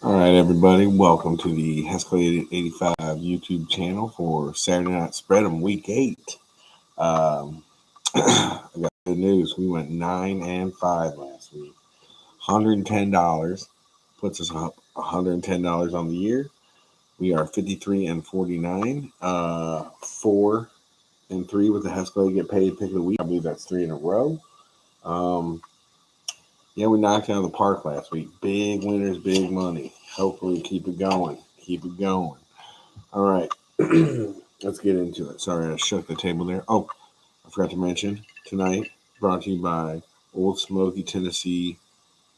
All right, everybody, welcome to the Haskell 85 YouTube channel for Saturday Night Spread'em Week 8. I got good news. We went 9-5 last week. $110 puts us up $110 on the year. We are 53-49. 4-3 with the Haskell Get Paid Pick of the Week. I believe that's 3 in a row. Um, yeah, we knocked it out of the park last week. Big winners, big money. Hopefully, keep it going. Keep it going. All right, let's get into it. Sorry, I shook the table there. Oh, I forgot to mention tonight, brought to you by Old Smoky, Tennessee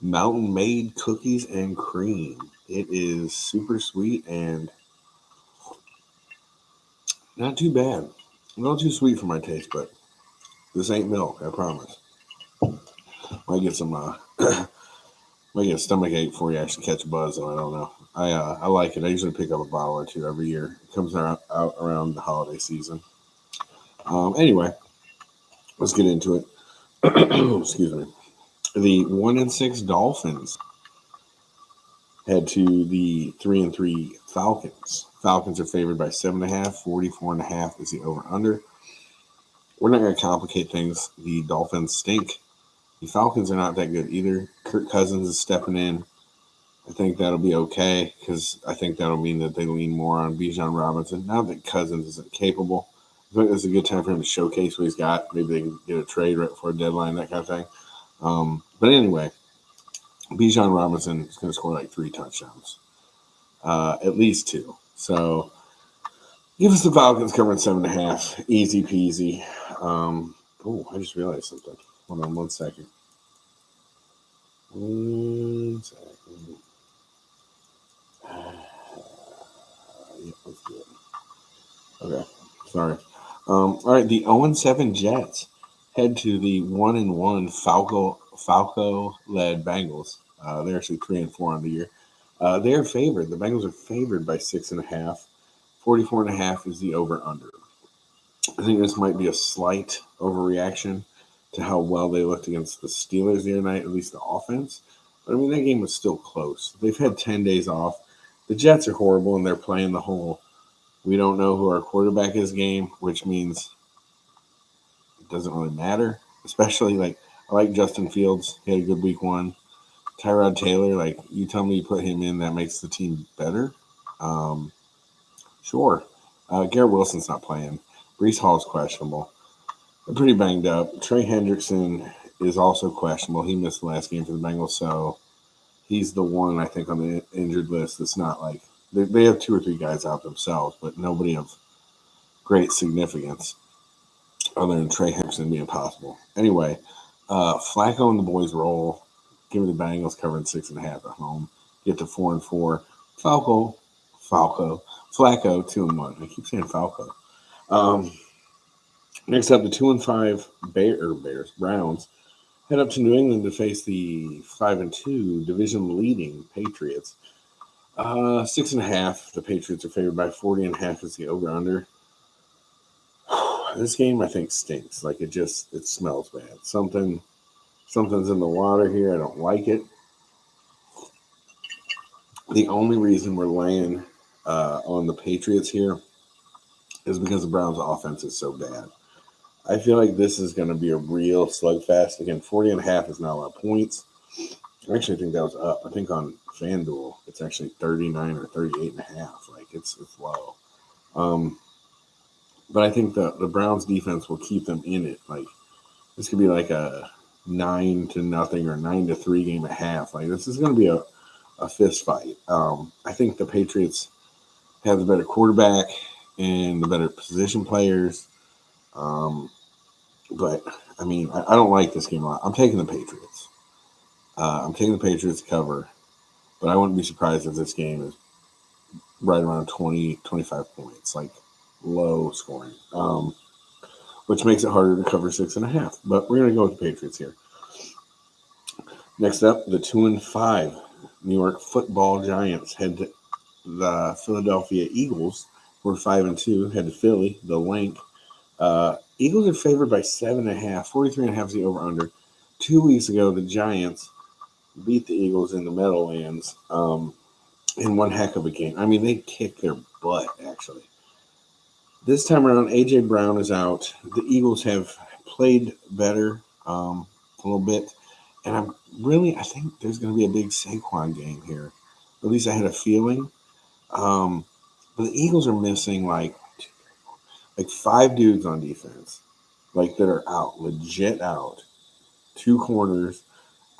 Mountain Made Cookies and Cream. It is super sweet and not too bad. Not too sweet for my taste, but this ain't milk, I promise. Might get some, might get a stomach ache before you actually catch a buzz, though. I don't know. I like it. I usually pick up a bottle or two every year. It comes out around the holiday season. Anyway, let's get into it. Excuse me. The 1-6 Dolphins head to the 3-3 Falcons. Falcons are favored by 7.5. 44.5 is the over under. We're not going to complicate things. The Dolphins stink. The Falcons are not that good either. Kirk Cousins is stepping in. I think that'll be okay because I think that'll mean that they lean more on Bijan Robinson. Now that Cousins isn't capable, I think it's a good time for him to showcase what he's got. Maybe they can get a trade right before a deadline, that kind of thing. But anyway, Bijan Robinson is going to score like 3 touchdowns, at least 2. So give us the Falcons covering 7.5, easy peasy. I just realized something. Hold on 1 second. 1 second. Yeah, let's do it. Okay, sorry. All right, the 0-7 Jets head to the 1-1 Falco led Bengals. They're actually 3-4 on the year. They're favored. The Bengals are favored by 6.5. 44.5 is the over under. I think this might be a slight overreaction to how well they looked against the Steelers the other night, at least the offense. But I mean, that game was still close. They've had 10 days off. The Jets are horrible, and they're playing the whole we don't know who our quarterback is game, which means it doesn't really matter. Especially, I like Justin Fields. He had a good week 1. Tyrod Taylor, you tell me you put him in, that makes the team better. Sure. Garrett Wilson's not playing. Brees Hall's questionable. They're pretty banged up. Trey Hendrickson is also questionable. He missed the last game for the Bengals, so he's the one I think on the injured list that's not like they have 2 or 3 guys out themselves, but nobody of great significance other than Trey Hendrickson being possible. Anyway, Flacco and the boys roll. Give me the Bengals covering 6.5 at home. Get to 4-4. Flacco, 2-1. I keep saying Falco. Next up, the 2-5 Browns head up to New England to face the 5-2 division leading Patriots. 6.5. The Patriots are favored by 40.5 is the over under. This game I think stinks. It smells bad. Something's in the water here. I don't like it. The only reason we're laying on the Patriots here is because the Browns' offense is so bad. I feel like this is going to be a real slugfest. Again, 40.5 is not a lot of points. I actually think that was up. I think on FanDuel, it's actually 39 or 38.5. It's low. But I think the Browns defense will keep them in it. This could be like a 9-0 or 9-3 game at half. This is going to be a fist fight. I think the Patriots have the better quarterback and the better position players. But I mean, I don't like this game a lot. I'm taking the Patriots. I'm taking the Patriots cover, but I wouldn't be surprised if this game is right around 20, 25 points, low scoring, which makes it harder to cover 6.5. But we're going to go with the Patriots here. Next up, the 2-5 New York Football Giants head to the Philadelphia Eagles, who are 5-2, head to Philly, the Link. Eagles are favored by 7.5. 43.5 is the over under. 2 weeks ago, the Giants beat the Eagles in the Meadowlands. in one heck of a game. I mean, they kicked their butt, actually. This time around, A.J. Brown is out. The Eagles have played better a little bit. And I think there's going to be a big Saquon game here. At least I had a feeling. Um, but the Eagles are missing like five dudes on defense, like that are out, legit out. Two corners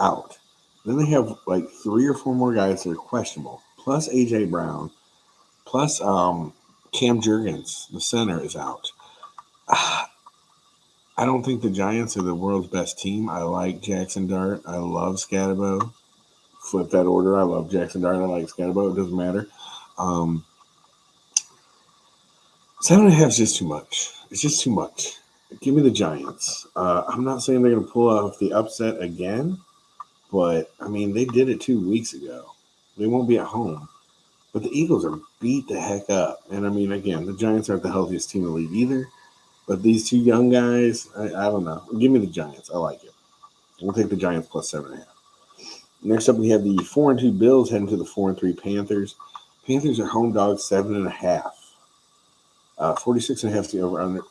out. Then they have like three or four more guys that are questionable, plus A.J. Brown, plus Cam Jurgens, the center, is out. I don't think the Giants are the world's best team. I like Jackson Dart. I love Scatterbo. Flip that order. I love Jackson Dart. I like Scatterbo. It doesn't matter. Um, 7.5 is just too much. It's just too much. Give me the Giants. I'm not saying they're going to pull off the upset again, but I mean, they did it 2 weeks ago. They won't be at home. But the Eagles are beat the heck up. And I mean, again, the Giants aren't the healthiest team in the league either. But these two young guys, I don't know. Give me the Giants. I like it. We'll take the Giants plus 7.5. Next up, we have the 4-2 Bills heading to the 4-3 Panthers. Panthers are home dogs 7.5. 46.5 is the over under.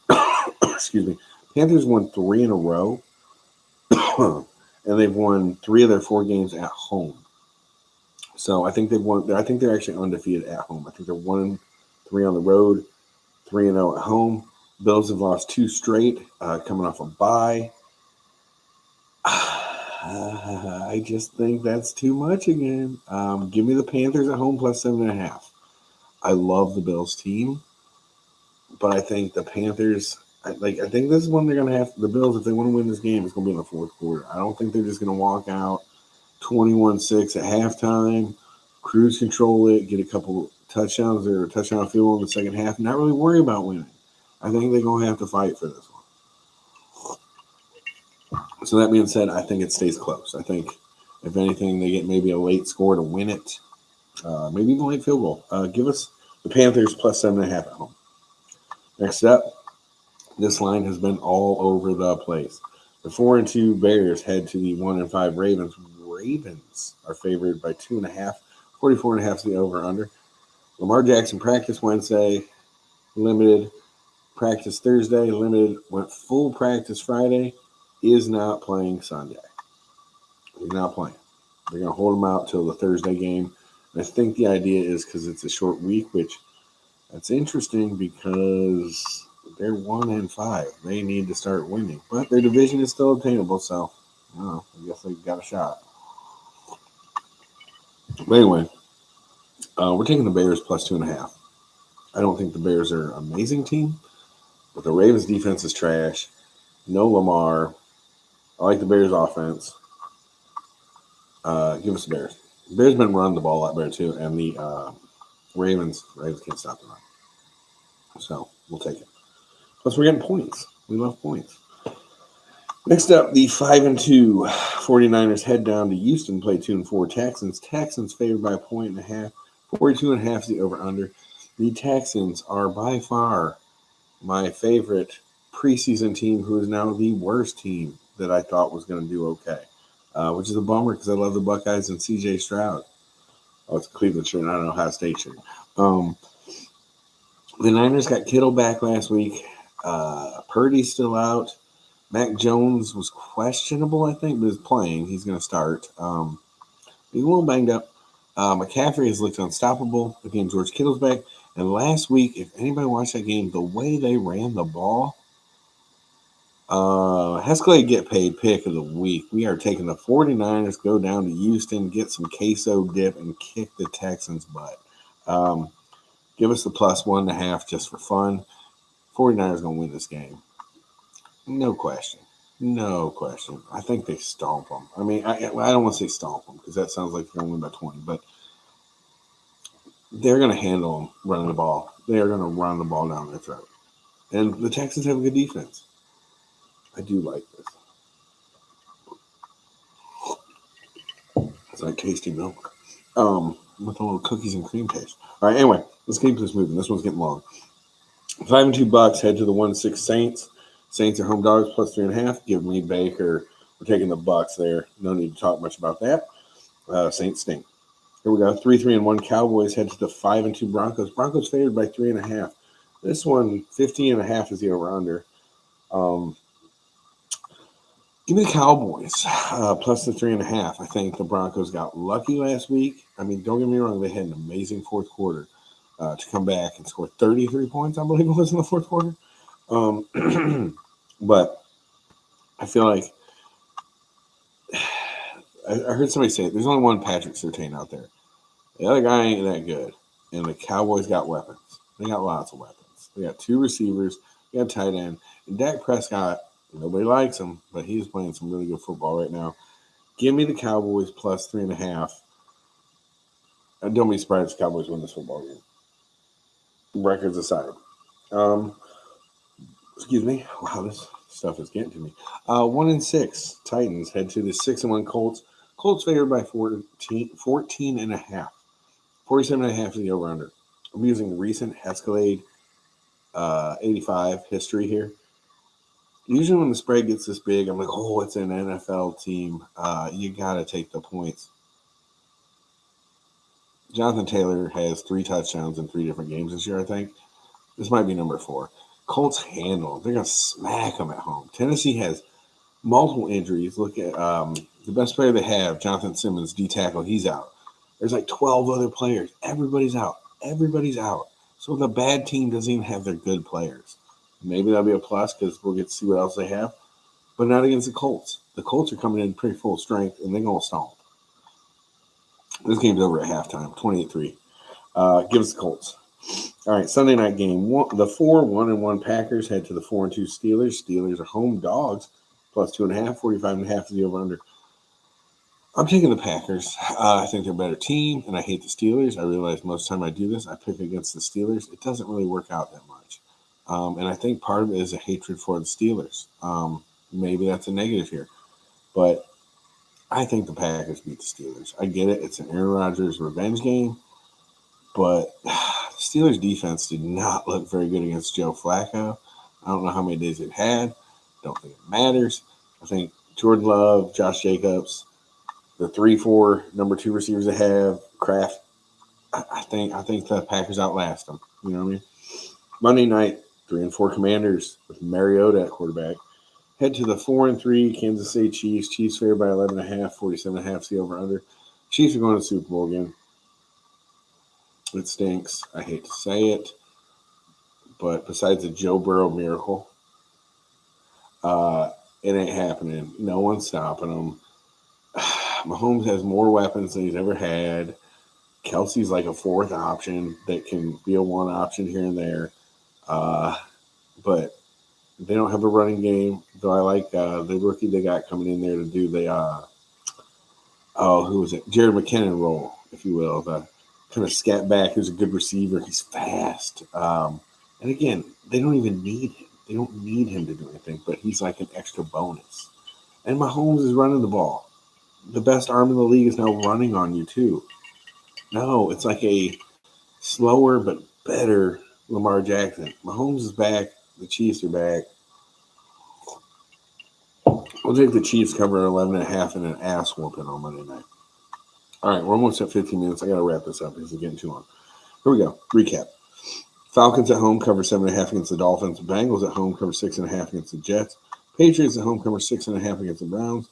Excuse me. Panthers won 3 in a row, and they've won 3 of their 4 games at home. So I think they've won. I think they're actually undefeated at home. I think they're 1-3 on the road, 3-0 at home. Bills have lost 2 straight, coming off a bye. I just think that's too much again. Give me the Panthers at home plus 7.5. I love the Bills team, but I think the Panthers. I think this is when they're going to have the Bills. If they want to win this game, it's going to be in the fourth quarter. I don't think they're just going to walk out 21-6 at halftime, cruise control it, get a couple touchdowns or a touchdown field goal in the second half, and not really worry about winning. I think they're going to have to fight for this one. So that being said, I think it stays close. I think, if anything, they get maybe a late score to win it, maybe even a late field goal. Give us the Panthers plus 7.5 at home. Next up, this line has been all over the place. The 4-2 Bears head to the 1-5 Ravens. Ravens are favored by 2.5. 44.5 is the over/under. Lamar Jackson practiced Wednesday, limited. Practice Thursday, limited. Went full practice Friday. Is not playing Sunday. He's not playing. They're going to hold him out till the Thursday game. And I think the idea is because it's a short week, which that's interesting because they're 1-5. They need to start winning. But their division is still obtainable, so I guess they got a shot. But anyway, we're taking the Bears plus 2.5. I don't think the Bears are an amazing team, but the Ravens defense is trash. No Lamar. I like the Bears offense. Give us the Bears. The Bears been running the ball a lot better too, and the Ravens can't stop the run. So we'll take it. Plus, we're getting points. We love points. Next up, the 5-2 49ers head down to Houston, play 2-4 Texans. Texans favored by 1.5. 42.5 is the over/under. The Texans are by far my favorite preseason team, who is now the worst team that I thought was going to do okay, which is a bummer because I love the Buckeyes and C.J. Stroud. Oh, it's a Cleveland shirt, not an Ohio State shirt. The Niners got Kittle back last week. Purdy's still out. Mac Jones was questionable, I think, but is playing. He's going to start. He's a little banged up. McCaffrey has looked unstoppable. Again, George Kittle's back. And last week, if anybody watched that game, the way they ran the ball, Hescalade get paid pick of the week. We are taking the 49ers, go down to Houston, get some queso dip, and kick the Texans' butt. Give us the plus 1.5 just for fun. 49ers going to win this game. No question. No question. I think they stomp them. I mean, I don't want to say stomp them because that sounds like they're going to win by 20, but they're going to handle them running the ball. They are going to run the ball down their throat. And the Texans have a good defense. I do like this. It's like tasty milk with a little cookies and cream taste. All right, anyway, let's keep this moving. This one's getting long. 5-2 Bucks head to the 1-6 Saints. Saints are home dogs plus 3.5. Give me Baker. We're taking the Bucks there. No need to talk much about that. Saints stink. Here we go. 3-3-1 Cowboys head to the 5-2 Broncos. Broncos favored by 3.5. This one, 50.5 is the over-under. Give me the Cowboys plus the 3.5. I think the Broncos got lucky last week. I mean, don't get me wrong, they had an amazing fourth quarter to come back and score 33 points, I believe it was in the fourth quarter. But I feel like I heard somebody say there's only one Patrick Surtain out there. The other guy ain't that good. And the Cowboys got weapons. They got lots of weapons. They got 2 receivers. They got a tight end. And Dak Prescott, nobody likes him, but he's playing some really good football right now. Give me the Cowboys plus 3.5. Don't be surprised if the Cowboys win this football game. Records aside. Excuse me. Wow, this stuff is getting to me. 1-6 Titans head to the 6-1 Colts. Colts favored by 14.5. 47.5 is the over-under. I'm using recent Escalade 85 history here. Usually when the spread gets this big, I'm like, oh, it's an NFL team. You got to take the points. Jonathan Taylor has 3 touchdowns in 3 different games this year, I think. This might be number 4. Colts handle. They're going to smack them at home. Tennessee has multiple injuries. Look at the best player they have, Jonathan Simmons, D-tackle. He's out. There's like 12 other players. Everybody's out. So the bad team doesn't even have their good players. Maybe that'll be a plus because we'll get to see what else they have. But not against the Colts. The Colts are coming in pretty full strength, and they're going to stomp. This game's over at halftime, 28-3. Give us the Colts. All right, Sunday night game. The 4-1-1 Packers head to the 4-2 Steelers. Steelers are home dogs, plus 2.5. 45.5 is the over-under. I'm taking the Packers. I think they're a better team, and I hate the Steelers. I realize most of the time I do this, I pick against the Steelers. It doesn't really work out that much. And I think part of it is a hatred for the Steelers. Maybe that's a negative here. But I think the Packers beat the Steelers. I get it. It's an Aaron Rodgers revenge game. But the Steelers' defense did not look very good against Joe Flacco. I don't know how many days it had. Don't think it matters. I think Jordan Love, Josh Jacobs, the 3-4 number 2 receivers they have, Kraft. I think the Packers outlast them. You know what I mean? Monday night, 3-4 Commanders with Mariota at quarterback. Head to the 4-3 Kansas City Chiefs. Chiefs favored by 11.5. 47.5 is the over/under. Chiefs are going to the Super Bowl again. It stinks. I hate to say it, but besides the Joe Burrow miracle, it ain't happening. No one's stopping them. Mahomes has more weapons than he's ever had. Kelsey's like a 4th option that can be a 1 option here and there. But they don't have a running game, though I like the rookie they got coming in there to do the who was it? Jared McKinnon role, if you will. The kind of scat back who's a good receiver. He's fast. And again, they don't even need him. They don't need him to do anything, but he's like an extra bonus. And Mahomes is running the ball. The best arm in the league is now running on you, too. No, it's like a slower but better Lamar Jackson. Mahomes is back. The Chiefs are back. We'll take the Chiefs cover 11.5 and an ass whooping on Monday night. All right, we're almost at 15 minutes. I got to wrap this up because it's getting too long. Here we go. Recap. Falcons at home cover 7.5 against the Dolphins. Bengals at home cover 6.5 against the Jets. Patriots at home cover 6.5 against the Browns.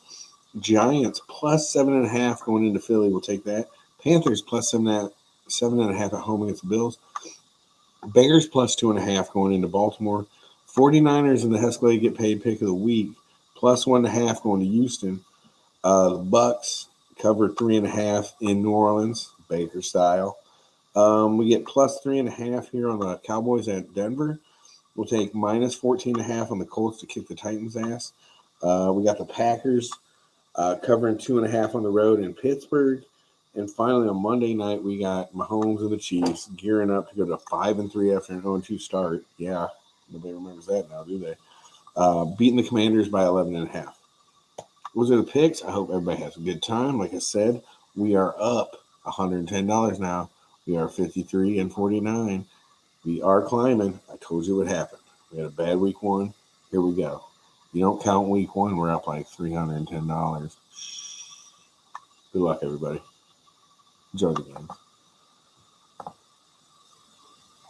Giants plus 7.5 going into Philly. We'll take that. Panthers plus 7.5 at home against the Bills. Bears plus 2.5 going into Baltimore. 49ers in the Escalade get paid pick of the week. Plus 1.5 going to Houston. The Bucks cover 3.5 in New Orleans, Baker style. We get plus 3.5 here on the Cowboys at Denver. We'll take minus 14.5 on the Colts to kick the Titans' ass. We got the Packers covering 2.5 on the road in Pittsburgh. And finally, on Monday night, we got Mahomes and the Chiefs gearing up to go to 5-3 after an 0-2 start. Yeah, nobody remembers that now, do they? Beating the Commanders by 11.5. Those are the picks. I hope everybody has a good time. Like I said, we are up $110 now. We are 53-49. We are climbing. I told you what happened. We had a bad week 1. Here we go. You don't count week 1, we're up like $310. Good luck, everybody. jug again.